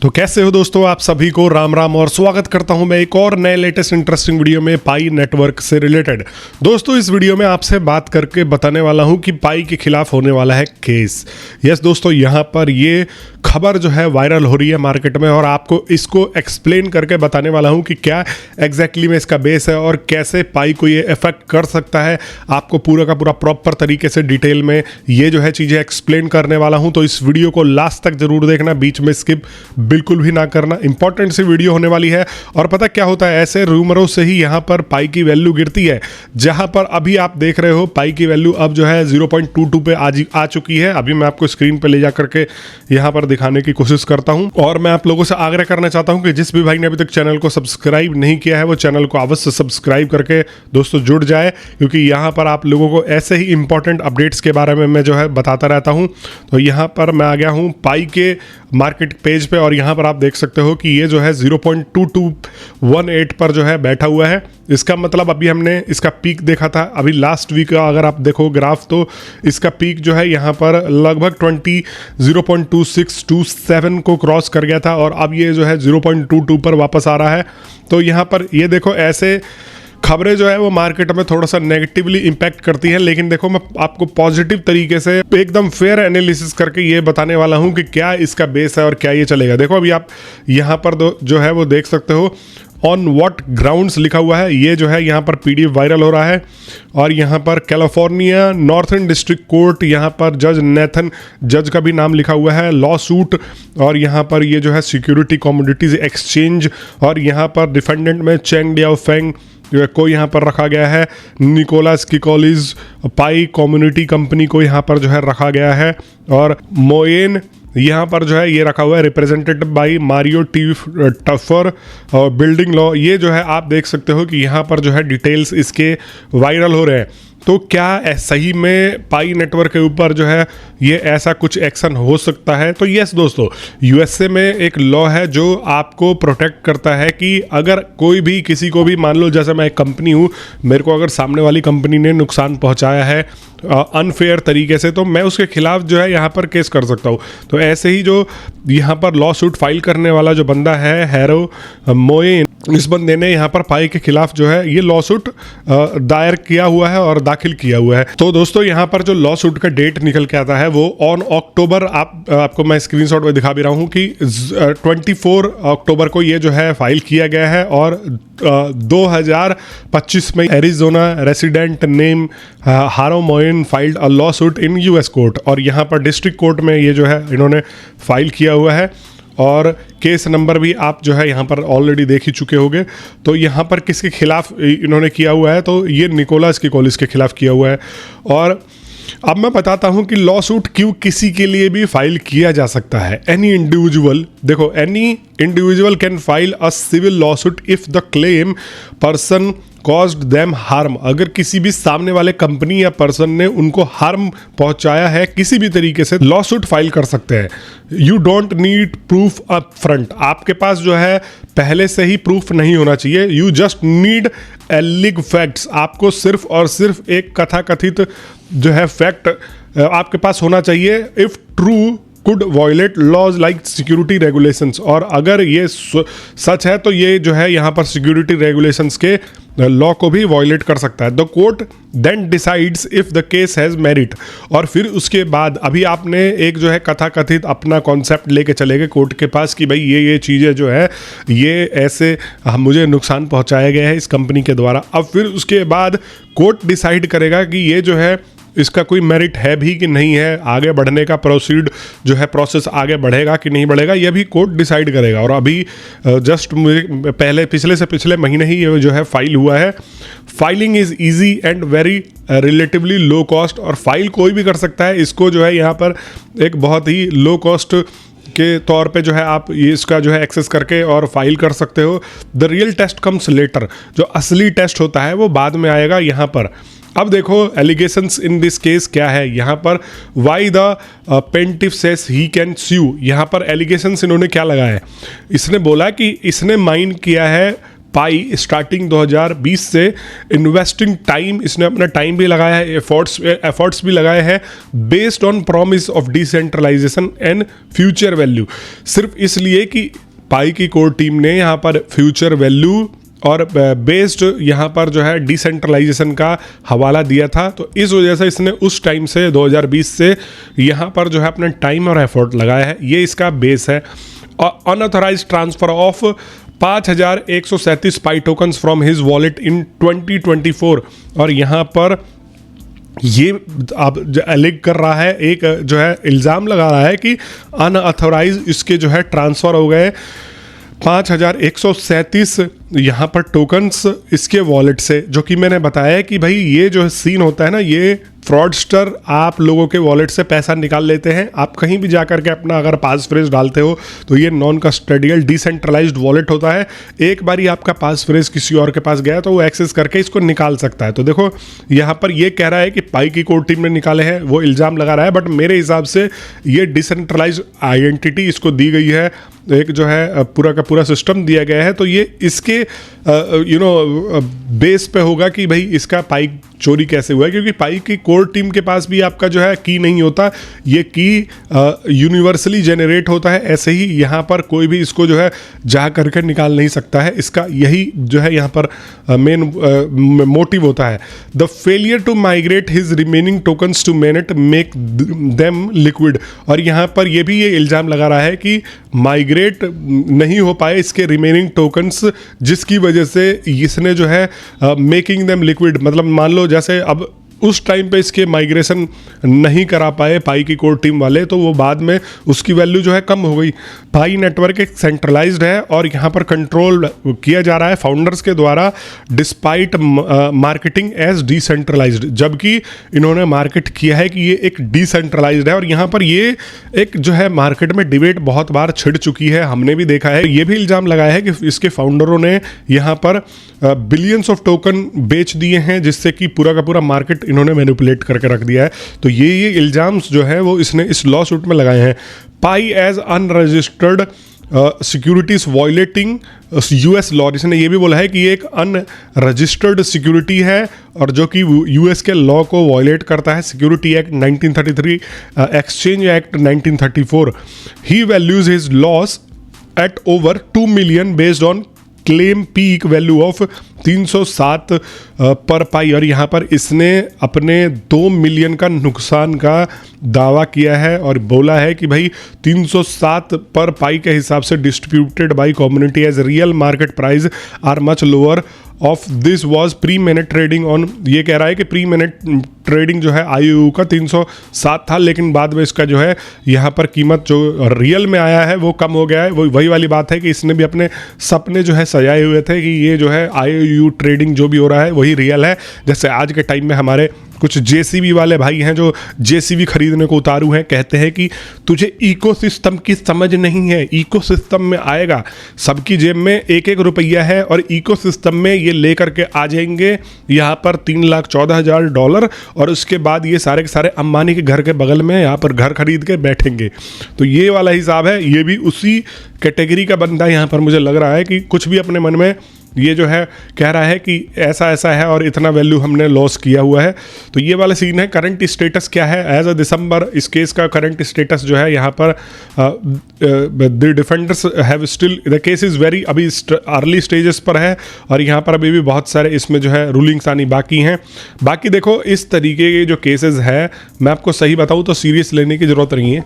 तो कैसे हो दोस्तों, आप सभी को राम राम और स्वागत करता हूं मैं एक और नए लेटेस्ट इंटरेस्टिंग वीडियो में पाई नेटवर्क से रिलेटेड। दोस्तों, इस वीडियो में आपसे बात करके बताने वाला हूं कि पाई के खिलाफ होने वाला है केस। यस दोस्तों, यहां पर ये खबर जो है वायरल हो रही है मार्केट में और आपको इसको एक्सप्लेन करके बताने वाला हूं कि क्या एग्जैक्टली में इसका बेस है और कैसे पाई को ये इफेक्ट कर सकता है। आपको पूरा का पूरा प्रॉपर तरीके से डिटेल में ये जो है चीज़ें एक्सप्लेन करने वाला हूं, तो इस वीडियो को लास्ट तक जरूर देखना, बीच में स्किप बिल्कुल भी ना करना। इंपॉर्टेंट सी वीडियो होने वाली है। और पता क्या होता है, ऐसे रूमरों से ही यहाँ पर पाई की वैल्यू गिरती है। जहां पर अभी आप देख रहे हो पाई की वैल्यू अब जो है 0.22 पे आ चुकी है। अभी मैं आपको स्क्रीन पे ले जा करके यहाँ पर दिखाने की कोशिश करता हूँ। और मैं आप लोगों से आग्रह करना चाहता हूँ कि जिस भी भाई ने अभी तक चैनल को सब्सक्राइब नहीं किया है वो चैनल को अवश्य सब्सक्राइब करके दोस्तों जुड़ जाए, क्योंकि यहाँ पर आप लोगों को ऐसे ही इंपॉर्टेंट अपडेट्स के बारे में मैं जो है बताता रहता हूँ। तो यहाँ पर मैं आ गया हूँ पाई के मार्केट पेज पे और यहाँ पर आप देख सकते हो कि ये जो है 0.2218 पर जो है बैठा हुआ है। इसका मतलब अभी हमने इसका पीक देखा था अभी लास्ट वीक का, अगर आप देखो ग्राफ तो इसका पीक जो है यहाँ पर लगभग 0.2627 को क्रॉस कर गया था और अब ये जो है 0.22 पर वापस आ रहा है। तो यहाँ पर ये देखो, ऐसे खबरें जो है वो मार्केट में थोड़ा सा नेगेटिवली इम्पैक्ट करती हैं, लेकिन देखो मैं आपको पॉजिटिव तरीके से एकदम फेयर एनालिसिस करके ये बताने वाला हूँ कि क्या इसका बेस है और क्या ये चलेगा। देखो अभी आप यहाँ पर जो है वो देख सकते हो ऑन व्हाट ग्राउंड्स लिखा हुआ है। ये जो है यहाँ पर पीडीएफ वायरल हो रहा है और यहाँ पर कैलिफोर्निया नॉर्थर्न डिस्ट्रिक्ट कोर्ट, यहाँ पर जज नेथन जज का भी नाम लिखा हुआ है, लॉ सूट। और यहाँ पर ये जो है सिक्योरिटी कमोडिटीज एक्सचेंज और यहाँ पर डिफेंडेंट में चेंग लियाओ फेंग को यहाँ पर रखा गया है। निकोलस किकोलिस पाई कम्युनिटी कंपनी को यहाँ पर जो है रखा गया है और मोयन यहाँ पर जो है ये रखा हुआ है represented by Mario T tougher और बिल्डिंग लॉ। ये जो है आप देख सकते हो कि यहाँ पर जो है डिटेल्स इसके वायरल हो रहे हैं। तो क्या सही में पाई नेटवर्क के ऊपर जो है ये ऐसा कुछ एक्शन हो सकता है? तो यस दोस्तों, यूएसए में एक लॉ है जो आपको प्रोटेक्ट करता है कि अगर कोई भी किसी को भी, मान लो जैसे मैं एक कंपनी हूँ, मेरे को अगर सामने वाली कंपनी ने नुकसान पहुँचाया है अनफेयर तरीके से, तो मैं उसके खिलाफ जो है यहाँ पर केस कर सकता हूँ। तो ऐसे ही जो यहाँ पर लॉ सूट फाइल करने वाला जो बंदा है हैरो मोइन, इस बंदे ने यहाँ पर पाई के खिलाफ जो है ये लॉ सूट दायर किया हुआ है और दाखिल किया हुआ है। तो दोस्तों यहाँ पर जो लॉ सूट का डेट निकल के आता है वो ऑन अक्टूबर, आपको मैं स्क्रीनशॉट में दिखा भी रहा हूँ कि 24 अक्टूबर को ये जो है फाइल किया गया है और 2025 में Arizona resident name Haro Moin filed a lawsuit in US court. और यहाँ पर डिस्ट्रिक्ट कोर्ट में ये जो है इन्होंने फाइल किया हुआ है और केस नंबर भी आप जो है यहाँ पर ऑलरेडी देख ही चुके होंगे। तो यहाँ पर किसके खिलाफ इन्होंने किया हुआ है, तो ये निकोलस किकोलिस के खिलाफ किया हुआ है। और अब मैं बताता हूँ कि लॉ सूट क्यों किसी के लिए भी फाइल किया जा सकता है। एनी इंडिविजुअल, देखो any individual can file a civil lawsuit if the claim person caused them harm. अगर किसी भी सामने वाले कंपनी या पर्सन ने उनको हार्म पहुंचाया है किसी भी तरीके से, लॉ सूट फाइल कर सकते हैं। You don't need proof up front, आपके पास जो है पहले से ही प्रूफ नहीं होना चाहिए। यू जस्ट नीड एलिग फैक्ट्स, आपको सिर्फ और सिर्फ एक कथाकथित जो है फैक्ट आपके पास होना चाहिए। If true could violate laws like security regulations, और अगर ये सच है तो ये जो है यहाँ पर सिक्योरिटी रेगुलेशंस के लॉ को भी वायलेट कर सकता है। The court then decides if the case has merit. और फिर उसके बाद अभी आपने एक जो है कथाकथित अपना कॉन्सेप्ट लेके चले गए कोर्ट के पास कि भाई ये चीज़ें जो है ये ऐसे मुझे नुकसान पहुँचाया गया है इस कंपनी के द्वारा। अब फिर उसके बाद कोर्ट डिसाइड करेगा कि ये जो है इसका कोई मेरिट है भी कि नहीं है, आगे बढ़ने का प्रोसेस आगे बढ़ेगा कि नहीं बढ़ेगा, यह भी कोर्ट डिसाइड करेगा। और अभी जस्ट मुझे पिछले महीने ही ये जो है फाइल हुआ है। Filing is easy and very relatively low cost, और फाइल कोई भी कर सकता है। इसको जो है यहाँ पर एक बहुत ही लो कॉस्ट के तौर पे जो है आप इसका जो है एक्सेस करके और फाइल कर सकते हो। The real test comes later, जो असली टेस्ट होता है वो बाद में आएगा यहाँ पर। अब देखो एलिगेशंस इन दिस केस क्या है यहाँ पर। Why the plaintiff says he can sue, यहाँ पर एलिगेशंस इन्होंने क्या लगाया है, इसने बोला कि इसने माइंड किया है पाई स्टार्टिंग 2020 से इन्वेस्टिंग टाइम, इसने अपना टाइम भी लगाया है, एफर्ट्स भी लगाए हैं based on promise of decentralization and future value, सिर्फ इसलिए कि पाई की कोर टीम ने यहाँ पर फ्यूचर वैल्यू और बेस्ड यहाँ पर जो है डिसेंट्रलाइजेशन का हवाला दिया था। तो इस वजह से इसने उस टाइम से 2020 से यहाँ पर जो है अपना टाइम और एफर्ट लगाया है, ये इसका बेस है। और unauthorized transfer of 5137 Pi tokens from his wallet in 2024, और यहाँ पर ये अब एलिग कर रहा है, एक जो है इल्ज़ाम लगा रहा है कि अनऑथराइज इसके जो है ट्रांसफ़र हो गए 5137 यहाँ पर टोकन्स इसके वॉलेट से, जो कि मैंने बताया कि भाई ये जो सीन होता है ना, ये फ्रॉडस्टर आप लोगों के वॉलेट से पैसा निकाल लेते हैं। आप कहीं भी जा करके अपना अगर पास फ्रेज डालते हो तो ये नॉन कस्टोडियल डिसेंट्रलाइज्ड वॉलेट होता है, एक बारी आपका पास फ्रेज किसी और के पास गया तो वो एक्सेस करके इसको निकाल सकता है। तो देखो यहाँ पर ये कह रहा है कि पाई की कोर टीम ने निकाले हैं, वो इल्ज़ाम लगा रहा है, बट मेरे हिसाब से ये डिसेंट्रलाइज्ड आइडेंटिटी इसको दी गई है, एक जो है पूरा का पूरा सिस्टम दिया गया है, तो ये इसके बेस पे होगा कि भाई इसका पाई चोरी कैसे हुआ है, क्योंकि पाई की कोर टीम के पास भी आपका जो है की नहीं होता, ये की यूनिवर्सली जनरेट होता है, ऐसे ही यहाँ पर कोई भी इसको जो है जा करके निकाल नहीं सकता है। इसका यही जो है यहाँ पर मेन मोटिव होता है। The failure to migrate his remaining tokens to mainnet make them liquid, और यहाँ पर ये भी ये इल्ज़ाम लगा रहा है कि माइग्रेट नहीं हो पाए इसके रिमेनिंग टोकन्स, जिसकी वजह से इसने जो है मेकिंग देम लिक्विड, मतलब मान लो जैसे अब उस टाइम पे इसके माइग्रेशन नहीं करा पाए पाई की कोर टीम वाले, तो वो बाद में उसकी वैल्यू जो है कम हो गई। पाई नेटवर्क एक सेंट्रलाइज्ड है और यहाँ पर कंट्रोल किया जा रहा है फाउंडर्स के द्वारा, डिस्पाइट मार्केटिंग एज डिसेंट्रलाइज्ड, जबकि इन्होंने मार्केट किया है कि ये एक डिसेंट्रलाइज्ड है। और यहाँ पर ये एक जो है मार्केट में डिबेट बहुत बार छिड़ चुकी है, हमने भी देखा है, ये भी इल्ज़ाम लगाया है कि इसके फाउंडरों ने यहाँ पर बिलियंस ऑफ टोकन बेच दिए हैं, जिससे कि पूरा का पूरा मार्केट इन्होंने मैनिपुलेट करके रख दिया है। तो ये इल्ज़ाम्स जो है वो इसने इस लॉ सूट में लगाए हैं। Pi as unregistered securities violating US law, इसने ये भी बोला है कि ये एक अनरजिस्टर्ड सिक्योरिटी है और जो कि यूएस के लॉ को वॉयलेट करता है, security act 1933, exchange act 1934। He values his loss at over 2 million based on claim peak value of 307 per पाई, और यहाँ पर इसने अपने 2 मिलियन का नुकसान का दावा किया है और बोला है कि भाई 307 पर पाई के हिसाब से distributed by community as real market price are much lower of this was pre minute trading on, ये कह रहा है कि प्री मिनट ट्रेडिंग जो है IOU का 307 था, लेकिन बाद में इसका जो है यहाँ पर कीमत जो रियल में आया है वो कम हो गया है। वही वाली बात है कि इसने भी अपने सपने जो है सजाए हुए थे कि ये जो है IOU ट्रेडिंग जो भी हो रहा है वही रियल है। जैसे आज के टाइम में हमारे कुछ JCB वाले भाई हैं जो JCB खरीदने को उतारू हैं, कहते हैं कि तुझे इकोसिस्टम की समझ नहीं है, इकोसिस्टम में आएगा, सबकी जेब में एक एक रुपया है और इकोसिस्टम में ये लेकर के आ जाएंगे यहाँ पर $3,14,000 और उसके बाद ये सारे के सारे अंबानी के घर के बगल में यहाँ पर घर खरीद के बैठेंगे। तो ये वाला हिसाब है, ये भी उसी कैटेगरी का बंदा यहाँ पर मुझे लग रहा है कि कुछ भी अपने मन में ये जो है कह रहा है कि ऐसा ऐसा है और इतना वैल्यू हमने लॉस किया हुआ है। तो ये वाला सीन है। करंट स्टेटस क्या है एज अ दिसंबर, इस केस का करंट स्टेटस जो है यहाँ पर the defenders have still, the case is very अभी अर्ली स्टेजेस पर है और यहाँ पर अभी भी बहुत सारे इसमें जो है रूलिंग्स आनी बाकी हैं। बाकी देखो इस तरीके के जो केसेस है, मैं आपको सही बताऊँ तो सीरियस लेने की ज़रूरत नहीं है।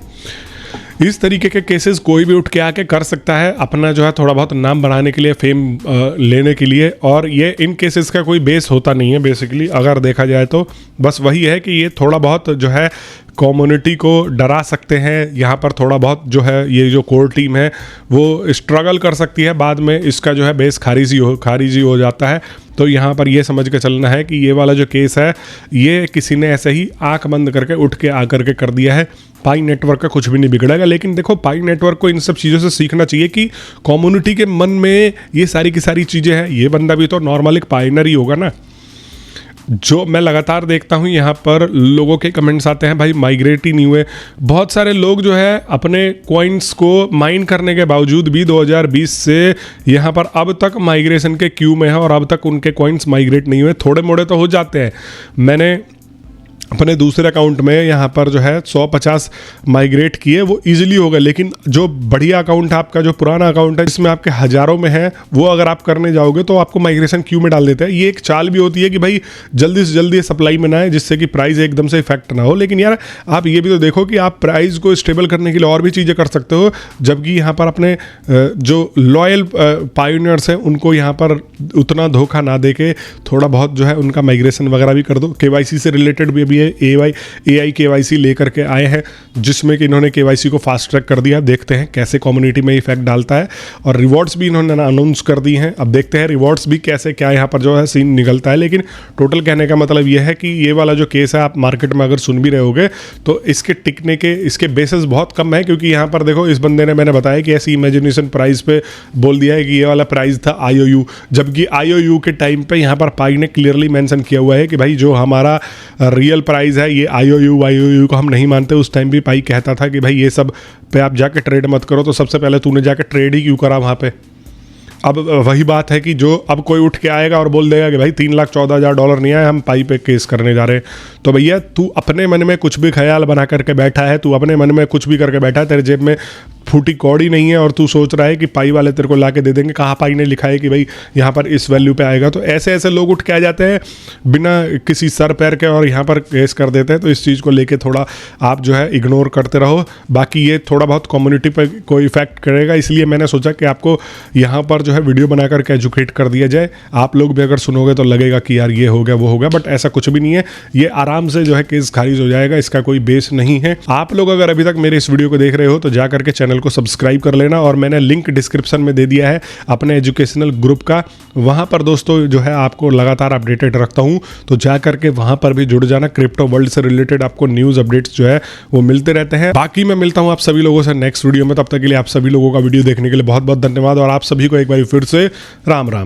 इस तरीके के केसेस कोई भी उठ के आके कर सकता है अपना जो है थोड़ा बहुत नाम बनाने के लिए, फेम लेने के लिए, और ये इन केसेस का कोई बेस होता नहीं है बेसिकली अगर देखा जाए तो। बस वही है कि ये थोड़ा बहुत जो है कम्युनिटी को डरा सकते हैं, यहाँ पर थोड़ा बहुत जो है ये जो कोर टीम है वो स्ट्रगल कर सकती है, बाद में इसका जो है बेस खारिजी हो जाता है। तो यहाँ पर ये समझ के चलना है कि ये वाला जो केस है ये किसी ने ऐसे ही आंख बंद करके उठ के आकर के कर दिया है। पाई नेटवर्क का कुछ भी नहीं बिगड़ेगा, लेकिन देखो पाई नेटवर्क को इन सब चीज़ों से सीखना चाहिए कि कम्युनिटी के मन में ये सारी की सारी चीज़ें हैं। ये बंदा भी तो नॉर्मल एक पाइनर ही होगा ना, जो मैं लगातार देखता हूँ यहाँ पर लोगों के कमेंट्स आते हैं, भाई माइग्रेट ही नहीं हुए। बहुत सारे लोग जो है अपने कॉइन्स को माइन करने के बावजूद भी 2020 से यहाँ पर अब तक माइग्रेशन के क्यू में है और अब तक उनके कॉइन्स माइग्रेट नहीं हुए। थोड़े मोड़े तो हो जाते हैं। मैंने अपने दूसरे अकाउंट में यहाँ पर जो है 150 माइग्रेट किए, वो इजीली हो गए। लेकिन जो बढ़िया अकाउंट है आपका, जो पुराना अकाउंट है जिसमें आपके हज़ारों में है, वो अगर आप करने जाओगे तो आपको माइग्रेशन क्यू में डाल देते हैं। ये एक चाल भी होती है कि भाई जल्दी से जल्दी सप्लाई में ना आए, जिससे कि प्राइस एकदम से इफेक्ट ना हो। लेकिन यार आप ये भी तो देखो कि आप प्राइस को स्टेबल करने के लिए और भी चीज़ें कर सकते हो, जबकि यहाँ पर अपने जो लॉयल पायोनियर्स हैं उनको यहाँ पर उतना धोखा ना दे के थोड़ा बहुत जो है उनका माइग्रेशन वगैरह भी कर दो। KYC से रिलेटेड भी AI KYC लेकर के आए हैं, जिसमें कि इन्होंने KYC को फास्ट ट्रैक कर दिया। देखते हैं कैसे कम्युनिटी में इफेक्ट डालता है। और रिवॉर्ड्स भी इन्होंने अनाउंस कर दी हैं। अब देखते हैं रिवॉर्ड्स भी कैसे क्या यहाँ पर जो है सीन निकलता है। लेकिन टोटल कहने का मतलब ये है कि ये वाला जो केस है, आप मार्केट में अगर सुन भी रहे होगे तो इसके टिकने के इसके बेसिस बहुत कम है। क्योंकि यहाँ पर देखो, इस बंदे ने, मैंने बताया कि ऐसी इमेजिनेशन प्राइस पे बोल दिया है कि ये वाला प्राइस था IOU, जबकि IOU के टाइम पे यहाँ पर पाई ने क्लियरली मेंशन किया हुआ है कि भाई जो हमारा रियल प्राइस है ये IOU को हम नहीं मानते। उस टाइम भी पाई कहता था कि भाई ये सब पे आप जाके ट्रेड मत करो। तो सबसे पहले तूने जाके ट्रेड ही क्यों करा वहाँ पे? अब वही बात है कि जो अब कोई उठ के आएगा और बोल देगा कि भाई $3,14,000 नहीं आए, हम पाई पे केस करने जा रहे हैं। तो भैया तू अपने मन में कुछ भी ख्याल बना करके बैठा है, तू अपने मन में कुछ भी करके बैठा है, तेरे जेब में फूटी कौड़ी नहीं है और तू सोच रहा है कि पाई वाले तेरे को ला के दे देंगे। कहाँ पाई ने लिखा है कि भाई यहाँ पर इस वैल्यू पे आएगा? तो ऐसे ऐसे लोग उठ के आ जाते हैं बिना किसी सर पैर के और यहाँ पर केस कर देते हैं। तो इस चीज़ को लेके थोड़ा आप जो है इग्नोर करते रहो। बाकी ये थोड़ा बहुत कम्युनिटी पर कोई इफेक्ट करेगा, इसलिए मैंने सोचा कि आपको यहाँ पर जो है वीडियो बना करके एजुकेट कर दिया जाए। आप लोग भी अगर सुनोगे तो लगेगा कि यार ये हो गया वो हो गया, बट ऐसा कुछ भी नहीं है। ये आराम से जो है केस खारिज हो जाएगा, इसका कोई बेस नहीं है। आप लोग अगर अभी तक मेरे इस वीडियो को देख रहे हो तो जा करके चैनल को सब्सक्राइब कर लेना। और मैंने लिंक डिस्क्रिप्शन में दे दिया है अपने एजुकेशनल ग्रुप का, वहाँ पर दोस्तों जो है आपको लगातार अपडेटेड रखता हूँ। तो जा करके वहाँ पर भी जुड़ जाना। क्रिप्टो वर्ल्ड से रिलेटेड आपको न्यूज़ अपडेट्स जो है वो मिलते रहते हैं। बाकी मैं मिलता हूँ आप सभी लोगों से नेक्स्ट वीडियो में। तब तक के लिए आप सभी लोगों का वीडियो देखने के लिए बहुत बहुत धन्यवाद। और आप सभी को एक बार फिर से राम राम।